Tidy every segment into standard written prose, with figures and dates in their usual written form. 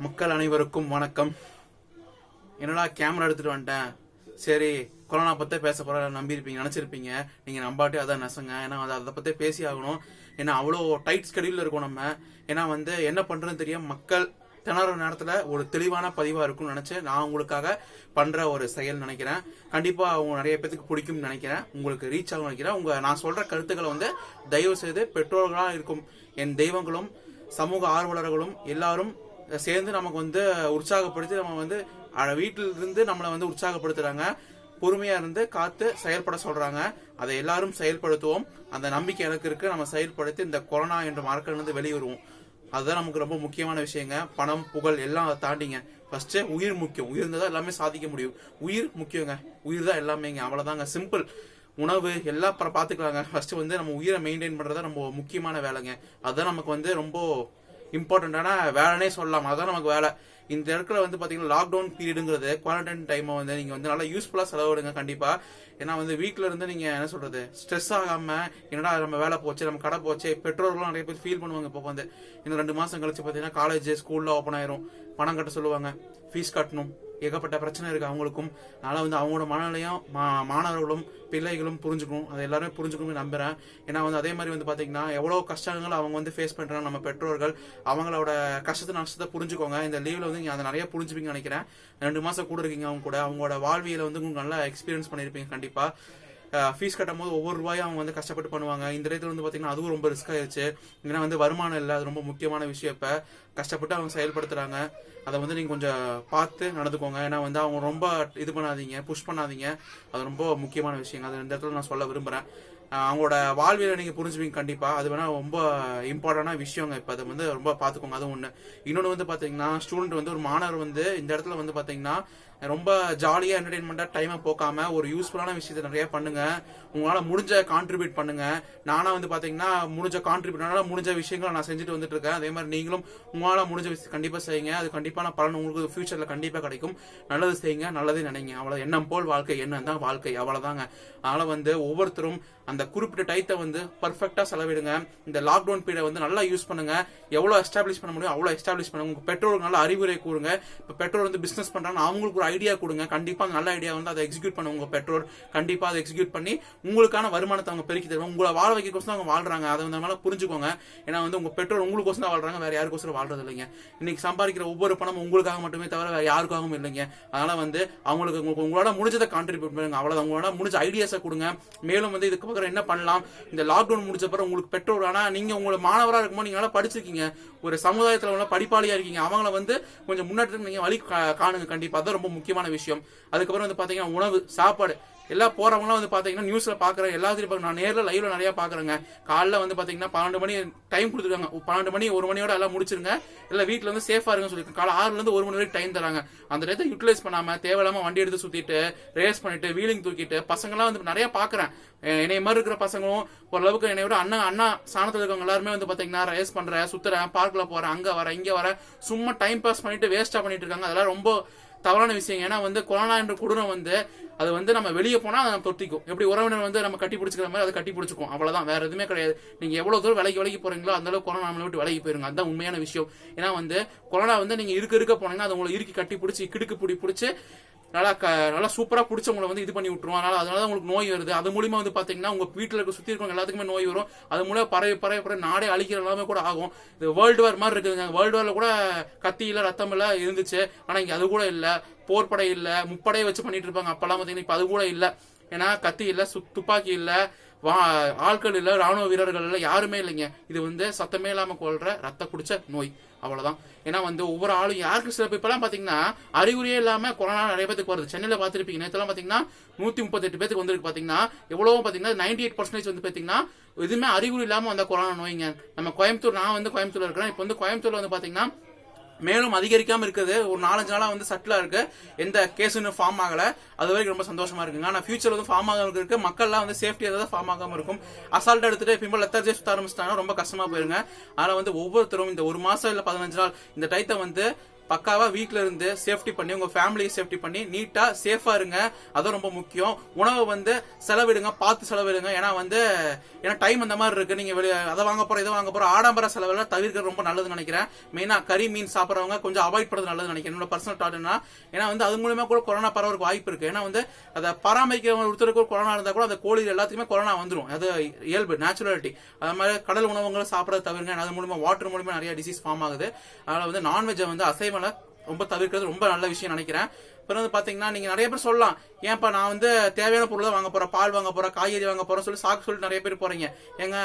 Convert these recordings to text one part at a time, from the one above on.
மக்கள் அனைவருக்கும் வணக்கம். என்னடா கேமரா எடுத்துட்டு வந்துட்டேன், சரி கொரோனா பற்றி பேச போகிற நம்பியிருப்பீங்க, நினச்சிருப்பீங்க. நீங்கள் நம்பாட்டி அதான் நெசங்க. ஏன்னா அதை பற்றி பேசி ஆகணும். ஏன்னா அவ்வளோ டைட் ஸ்கெடியூலில் இருக்கும் நம்ம. ஏன்னா என்ன பண்ணுறதுன்னு தெரியும். மக்கள் திணற நேரத்தில் ஒரு தெளிவான பதிவாக இருக்கும்னு நினச்சி நான் உங்களுக்காக பண்ணுற ஒரு செயல் நினைக்கிறேன். கண்டிப்பாக அவங்க நிறைய பேத்துக்கு பிடிக்கும்னு நினைக்கிறேன். உங்களுக்கு ரீச் ஆகும் நினைக்கிறேன். நான் சொல்கிற கருத்துக்களை தயவு செய்து பெற்றோர்களாக இருக்கும் என் தெய்வங்களும் சமூக ஆர்வலர்களும் எல்லாரும் சேர்ந்து நமக்கு உற்சாகப்படுத்தி நம்ம வீட்டில் இருந்து நம்மளை உற்சாகப்படுத்துறாங்க. பொறுமையா இருந்து காத்து செயல்பட சொல்றாங்க. அதை எல்லாரும் செயல்படுத்துவோம். அந்த நம்பிக்கை எனக்கு இருக்கு. நம்ம செயல்படுத்தி இந்த கொரோனா என்ற மார்க்கிலிருந்து வெளிவருவோம். அதுதான் நமக்கு ரொம்ப முக்கியமான விஷயங்க. பணம் புகழ் எல்லாம் அதை தாண்டிங்க. ஃபர்ஸ்ட் உயிர் முக்கியம். உயிர் இருந்தால் எல்லாமே சாதிக்க முடியும். உயிர் முக்கியங்க. உயிர் தான் எல்லாமேங்க. அவ்வளவுதாங்க, சிம்பிள். உணவு எல்லாம் பாத்துக்கலாங்க. ஃபர்ஸ்ட் நம்ம உயிரை மெயின்டைன் பண்றதா ரொம்ப முக்கியமான வேலைங்க. அதுதான் நமக்கு ரொம்ப இம்பார்ட்டன்டான வேலைனே சொல்லலாம். அதான் நமக்கு வேலை. இந்த இடத்துல பாத்தீங்கன்னா லாக்டவுன் பீரியடுங்கிறது குவாரண்டைன் டைம் நீங்க நல்லா யூஸ்ஃபுல்லா செலவிடுங்க கண்டிப்பா. ஏன்னா வீட்டுல இருந்து நீங்க என்ன சொல்றது ஸ்ட்ரெஸ் ஆகாம என்னடா நம்ம வேலை போச்சு, நம்ம கடை போச்சு, பெற்றோர்களும் நிறைய பேர் ஃபீல் பண்ணுவாங்க. இப்போ இன்னும் 2 மாசம் கழிச்சு பாத்தீங்கன்னா காலேஜ் ஸ்கூல்ல ஓப்பன் ஆயிரும். பணம் கட்ட சொல்லுவாங்க, ஃபீஸ் கட்டணும், ஏகப்பட்ட பிரச்சனை இருக்கு அவங்களுக்கும். அதனால அவங்களோட மனநிலையும் மாணவர்களும் பிள்ளைகளும் புரிஞ்சுக்கணும். அதை எல்லாருமே புரிஞ்சுக்கணும்னு நம்புறேன். ஏன்னா அதே மாதிரி பாத்தீங்கன்னா எவ்வளவு கஷ்டங்கள் அவங்க ஃபேஸ் பண்றாங்க. நம்ம பெற்றோர்கள் அவங்களோட கஷ்டத்தை நஷ்டத்தை புரிஞ்சுக்கோங்க. இந்த லீவ்ல நீங்க அதை நிறைய புரிஞ்சுப்பீங்கன்னு நினைக்கிறேன். 2 மாசம் கூட இருக்கீங்க அவங்க கூட. அவங்களோட வாழ்வியலை உங்களுக்கு நல்லா எக்ஸ்பீரியன்ஸ் பண்ணிருப்பீங்க கண்டிப்பா. ஃபீஸ் கட்டும் போது ஒவ்வொரு ரூபாயும் அவங்க கஷ்டப்பட்டு பண்ணுவாங்க. இந்த இடத்துல பாத்தீங்கன்னா அதுவும் ரொம்ப ரிஸ்க் ஆயிடுச்சு. ஏன்னா வருமானம் இல்லை, அது ரொம்ப முக்கியமான விஷயம். இப்ப கஷ்டப்பட்டு அவங்க செயல்படுத்துறாங்க. அதை நீங்க கொஞ்சம் பார்த்து நடந்துக்கோங்க. ஏன்னா அவங்க ரொம்ப இது பண்ணாதீங்க, புஷ் பண்ணாதீங்க. அது ரொம்ப முக்கியமான விஷயம். அது இந்த இடத்துல நான் சொல்ல விரும்புறேன். அவங்களோட வாழ்வியலை நீங்க புரிஞ்சுப்பீங்க கண்டிப்பா. அது வேணா ரொம்ப இம்பார்ட்டன்டான விஷயங்க. இப்ப அதை ரொம்ப பாத்துக்கோங்க. அது ஒண்ணு. இன்னொன்னு பாத்தீங்கன்னா ஸ்டூடெண்ட் ஒரு மாணவர் இந்த இடத்துல பாத்தீங்கன்னா ரொம்ப ஜாலியா என்டர்டைன்மெண்டா டைமை போக்காம ஒரு யூஸ்ஃபுல்லான விஷயத்தை நிறைய பண்ணுங்க. உங்களால முடிஞ்ச கான்ட்ரிபியூட் பண்ணுங்க. நானா பாத்தீங்கன்னா முடிஞ்ச விஷயங்களை நான் செஞ்சுட்டு வந்துட்டு இருக்கேன். அதே மாதிரி நீங்களும் உங்களால முடிஞ்ச விஷயம் கண்டிப்பா செய்யுங்க. அது கண்டிப்பான பலன் உங்களுக்கு ஃபியூச்சர்ல கண்டிப்பா கிடைக்கும். நல்லது செய்யுங்க, நல்லதே நினைங்க. அவ்வளவு எண்ணம் போல் வாழ்க்கை, எண்ணம் தான் வாழ்க்கை. அவ்வளவுதாங்க. அதனால ஒவ்வொருத்தரும் அந்த குறிப்பிட்ட டைத்தை பர்ஃபெக்டா செலவிடுங்க. இந்த லாக்டவுன் பீரியட் நல்லா யூஸ் பண்ணுங்க. எவ்வளவு எஸ்டாப்ளிஷ் பண்ண முடியும் அவ்வளவு எஸ்டாப்ளிஷ் பண்ணுங்க. உங்க பெற்றோருக்கு நல்ல அறிவுரை கூறுங்க. இப்ப பெற்றோர் பிசினஸ் பண்றாங்க, அவங்களுக்கு ஒரு ஐடியா கொடுங்க. கண்டிப்பா நல்ல ஐடியா அதை எக்ஸிக்யூட் பண்ணுங்க. உங்க பெற்றோர் கண்டிப்பா அதை எக்ஸிக்யூட் பண்ணி உங்களுக்கான வருமானத்தை அவங்க பெருக்கி தருவாங்க. உங்களை வாழ வைக்கோசம் அவங்க வாழ்றாங்க. அதை புரிஞ்சுக்கோங்க. ஏன்னா உங்க பெற்றோர் உங்களுக்கோசம் தான் வாழ்றாங்க, வேற யாருக்கோசரம் வாழ்றது இல்லைங்க. இன்னைக்கு சம்பாதிக்கிற ஒவ்வொரு பணமும் உங்களுக்காக மட்டுமே தவிர வேற யாருக்காகவும் இல்லைங்க. அதனால அவங்களுக்கு உங்களோட முடிஞ்சதை கான்ட்ரிபியூட் பண்ணுங்க. அவ்வளவு உங்களோட முடிஞ்ச ஐடியாஸை கொடுங்க. மேலும் இதுக்கு பக்கம் என்ன பண்ணலாம், இந்த லாக்டவுன் முடிச்ச பிறகு உங்களுக்கு பெற்றோர் நீங்க உங்களை மாணவராக இருக்கும்போது நீங்க படிச்சிருக்கீங்க, ஒரு சமுதாயத்துல படிப்பாளியா இருக்கீங்க, அவங்கள கொஞ்சம் முன்னேற்றம் நீங்க வழி காணுங்க கண்டிப்பா. அதான் ரொம்ப முக்கியமான விஷயம். அதுக்கப்புறம் பாத்தீங்கன்னா உணவு சாப்பாடு எல்லாம் போறவங்களாம் பாத்தீங்கன்னா நியூஸ்ல பாக்குறேன். எல்லாத்தையும் நான் நேர்ல லைவ்ல நிறைய பாக்குறேங்க. காலைல பாத்தீங்கன்னா 12 மணி டைம் கொடுத்துருக்காங்க. 12 மணி 1 மணியோட எல்லாம் முடிச்சிருங்க, இல்ல வீட்டுல சேஃபா இருங்க சொல்லிருக்காங்க. காலை 6ல இருந்து 1 மணி வரைக்கும் டைம் தராங்க. அந்த டைத்தை யூட்டிலைஸ் பண்ணாம தேவையில்லாம வண்டி எடுத்து சுத்திட்டு ரேஸ் பண்ணிட்டு வீலிங் தூக்கிட்டு பசங்களாம் நிறைய பாக்குறேன். என்னைய மாதிரி இருக்கிற பசங்களும் ஓரளவுக்கு என்னை விட அண்ணா சாணத்துல இருக்கவங்க எல்லாருமே பாத்தீங்கன்னா ரேஸ் பண்றேன், சுத்துறேன், பார்க்ல போறேன், அங்க வரேன், இங்க வரேன், சும்மா டைம் பாஸ் பண்ணிட்டு வேஸ்டா பண்ணிட்டு இருக்காங்க. அதெல்லாம் ரொம்ப தவறான விஷயம். ஏன்னா கொரோனா என்ற கொடூரம் அது நம்ம வெளியே போனா அதை நம்ம தொட்டிக்கும். எப்படி உறவினர் நம்ம கட்டி பிடிச்சிக்கிற மாதிரி அதை கட்டி பிடிச்சிக்கும். அவ்வளவுதான், வேற எதுவுமே கிடையாது. நீங்க எவ்வளவு தூரம் விலைக்கு போறீங்களோ அந்த அளவுக்கு கொரோனா நம்மளை விட்டு விலகி போயிருங்க. அதுதான் உண்மையான விஷயம். ஏன்னா கொரோனா நீங்க இருக்க போனீங்கன்னா அது உங்களை இறுக்கி கட்டி பிடிச்சி கிடுக்கு பிடிச்சி நல்லா சூப்பரா பிடிச்ச உங்களை இது பண்ணி விட்டுரும். அதனால உங்களுக்கு நோய் வருது. அது மூலியமா பாத்தீங்கன்னா உங்க வீட்டுல இருக்க சுத்தி இருக்கவங்க எல்லாத்துக்குமே நோய் வரும். அது மூலம் பரவி நாடே அழிக்கிற எல்லாமே கூட ஆகும். இது வேர்ல்டு வார் மாதிரி இருக்குதுங்க. வேர்ல்டு வார்ல கூட கத்தி இல்ல ரத்தம் இல்ல இருந்துச்சு. ஆனா இங்க அது கூட இல்ல. போர்படை இல்ல, முப்படையை வச்சு பண்ணிட்டு இருப்பாங்க அப்பெல்லாம் பாத்தீங்கன்னா. இப்ப அது கூட இல்ல. ஏன்னா கத்தி இல்ல, துப்பாக்கி இல்ல, ஆட்கள் இல்ல, ராணுவ வீரர்கள் இல்ல, யாருமே இல்லைங்க. இது சத்தமே இல்லாம கொள்ற ரத்த குடிச்ச நோய். அவ்வளவுதான். ஏன்னா ஒவ்வொரு ஆளும் யாருக்கு சில இப்பெல்லாம் பாத்தீங்கன்னா அறிகுறியே இல்லாம கொரோனா நிறைய பேருக்கு வருது. சென்னையில பாத்திருப்பீங்க, நேத்தெல்லாம் பாத்தீங்கன்னா 138 பேருக்கு வந்திருக்கு. பாத்தீங்கன்னா எவ்வளவு பாத்தீங்கன்னா 98% பாத்தீங்கன்னா எதுவுமே அறிகுறி இல்லாம வந்த கொரோனா நோய்ங்க. நம்ம கோயம்புத்தூர், நான் கோயம்புத்தூர்ல இருக்கிறேன். இப்ப கோயம்புத்தூர்ல பாத்தீங்கன்னா மேலும் அதிகரிக்காம இருக்குது. ஒரு 4-5 நாளா சட்டிலா இருக்கு. எந்த கேஸுன்னு ஃபார்ம் ஆகல. அது வரைக்கும் ரொம்ப சந்தோஷமா இருக்குங்க. ஆனா ஃபியூச்சர் ஃபார்ம் ஆகாம இருக்கு. மக்கள்லாம் சேஃப்டியா தான் ஃபார்ம் ஆகாம இருக்கும். அசால்ட்டா எடுத்துட்டு பிம்பல் லெத்தர்ஜே சுத்த ஆரம்பிச்சிட்டாங்கன்னா ரொம்ப கஷ்டமா போயிருங்க. அதனால ஒவ்வொருத்தரும் இந்த 1 மாசம் இல்ல 15 நாள் இந்த டைத்தை பக்காவா வீட்ல இருந்து சேஃப்டி பண்ணி உங்க ஃபேமிலியை சேஃப்டி பண்ணி நீட்டா சேஃபா இருங்க. அது ரொம்ப முக்கியம். உணவை வந்து செலவிடுங்க, பார்த்து செலவிடுங்க. ஏன்னா டைம் அந்த மாதிரி இருக்கு. நீங்க அதை வாங்க போற இதை வாங்க போற ஆடம்பர செலவெல்லாம் தவிர்க்கிறது ரொம்ப நல்லதுன்னு நினைக்கிறேன். மெயினா கறி மீன் சாப்பிடறவங்க கொஞ்சம் அவாய்ட் பண்றது நல்லதுன்னு நினைக்கிறேன். என்னோட பர்சனல் தாட் என்ன, ஏன்னா அது மூலமா கூட கொரோனா பரவறதுக்கு வாய்ப்பு இருக்கு. ஏன்னா அதை பராமரிக்கிறவங்க ஒருத்தருக்கு கொரோனா இருந்தா கூட அந்த கோழி எல்லாத்துக்குமே கொரோனா வந்துடும். அது இயல்பு, நேச்சுரலிட்டி. அது மாதிரி கடல் உணவுகளை சாப்பிடறது தவிர்ங்க. அது மூலமா வாட்டர் மூலமா நிறைய டிசீஸ் ஃபார்ம் ஆகுது. அதனால நான்வெஜ் அசைவல ரொம்ப தவிர்க்கிறது ரொம்ப நல்ல விஷயம் நினைக்கிறேன். அப்புறம் பாத்தீங்கன்னா நீங்க நிறைய பேர் சொல்லலாம், ஏன்ப்பா நான் தேவையான பொருள் வாங்க போறேன், பால் வாங்க போறேன், காய்கறி வாங்க போறேன் சொல்லிட்டு நிறைய பேர் போறீங்க. ஏங்க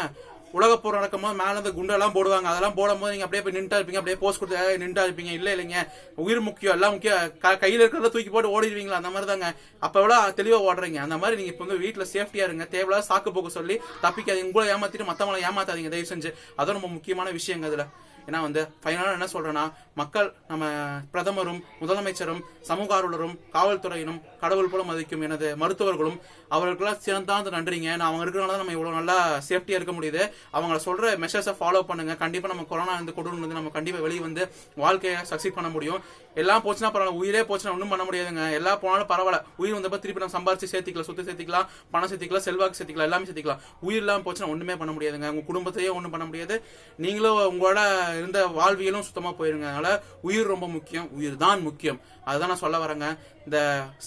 உலக போர் நடக்கும் போது மேல குண்டெல்லாம் போடுவாங்க. அதெல்லாம் போடும் போது நீங்க அப்படியே நின்றா இருப்பீங்க, அப்படியே போஸ்ட் கொடுத்து நின்றா இருப்பீங்க. இல்லைங்க, உயிர் முக்கியம், எல்லாம் முக்கியம். கையில இருக்கிறத தூக்கி போட்டு ஓடிடுவீங்களா? அந்த மாதிரி தாங்க. அப்ப எவ்வளவு தெளிவா ஓடுறீங்க. அந்த மாதிரி நீங்க இப்ப வீட்டுல சேஃப்டியா இருங்க. தேவையில்லாத சாக்கு போக்கு சொல்லி தப்பிக்காதீங்க. உங்களை ஏமாத்திட்டு மத்தவங்களை ஏமாத்தாதீங்க தயவு செஞ்சு. அதான் ரொம்ப முக்கியமான விஷயங்க அதுல. ஏன்னா ஃபைனலா என்ன சொல்றேன்னா, மக்கள் நம்ம பிரதமரும் முதலமைச்சரும் சமூக ஆர்வலரும் காவல்துறையினும் கடவுள் போல மதிக்கும் எனது மருத்துவர்களும் அவர்களுக்கெல்லாம் சிறந்தாந்து நன்றிங்க. அவங்க இருக்கிறனால நம்ம இவ்வளவு நல்லா சேஃப்டியா இருக்க முடியுது. அவங்க சொல்ற மெஷர்ஸை ஃபாலோ பண்ணுங்க. கண்டிப்பா நம்ம கொரோனா கொடுன்னு நம்ம கண்டிப்பா வெளியே வாழ்க்கையை சக்சீட் பண்ண முடியும். எல்லாம் போச்சுன்னா பரவாயில்ல, உயிரே போச்சுன்னா ஒன்றும் பண்ண முடியாதுங்க. எல்லாம் போனாலும் பரவாயில்ல, உயிர் வந்தப்ப திருப்பி நம்ம சம்பாரிச்சு சேர்த்திக்கலாம், சொத்து சேர்த்திக்கலாம், பணம் சேர்த்திக்கலாம், செல்வாக்கு சேர்த்திக்கலாம், எல்லாமே சேர்த்திக்கலாம். உயிர் இல்லாம போச்சுன்னா ஒண்ணுமே பண்ண முடியாதுங்க. உங்க குடும்பத்தையே ஒன்றும் பண்ண முடியாது. நீங்களும் உங்களோட இருந்த வாழ்வியலும் சுத்தமா போயிருங்க. அதனால உயிர் ரொம்ப முக்கியம், உயிர் தான் முக்கியம். அதுதான் நான் சொல்ல வரேங்க. இந்த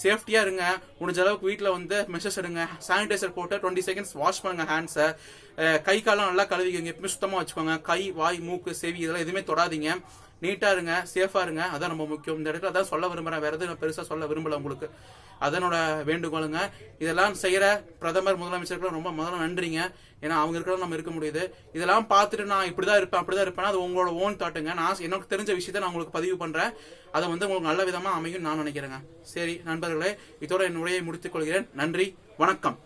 சேஃப்டியா இருங்க. முடிஞ்ச அளவுக்கு வீட்டுல மெஷர்ஸ் எடுங்க. சானிடைசர் போட்டு 20 செகண்ட்ஸ் வாஷ் பண்ணுங்க ஹேண்ட்ஸை. கை காலம் நல்லா கழுவிக்கங்க. எப்பவுமே சுத்தமா வச்சுக்கோங்க. கை, வாய், மூக்கு, செவி இதெல்லாம் எதுவுமே தொடாதீங்க. நீட்டா இருங்க, சேஃபா இருங்க. அதான் ரொம்ப முக்கியம். இந்த இடத்துல அதான் சொல்ல விரும்புறேன். வேற எதுவும் பெருசா சொல்ல விரும்பல உங்களுக்கு. அதனோட வேண்டுகோளுங்க. இதெல்லாம் செய்யற பிரதமர் முதலமைச்சருக்கு ரொம்ப முதல்ல நன்றிங்க. ஏன்னா அவங்க இருக்கிறத நம்ம இருக்க முடியுது. இதெல்லாம் பார்த்துட்டு நான் இப்படிதான் இருப்பேன் அப்படிதான் இருப்பேன், அது உங்களோட ஓன் தாட்டுங்க. நான் எனக்கு தெரிஞ்ச விஷயத்த நான் உங்களுக்கு பதிவு பண்றேன். அதை உங்களுக்கு நல்ல விதமா அமையும் நான் நினைக்கிறேங்க. சரி நண்பர்களே, இதோட என் உரையை முடித்துக் கொள்கிறேன். நன்றி, வணக்கம்.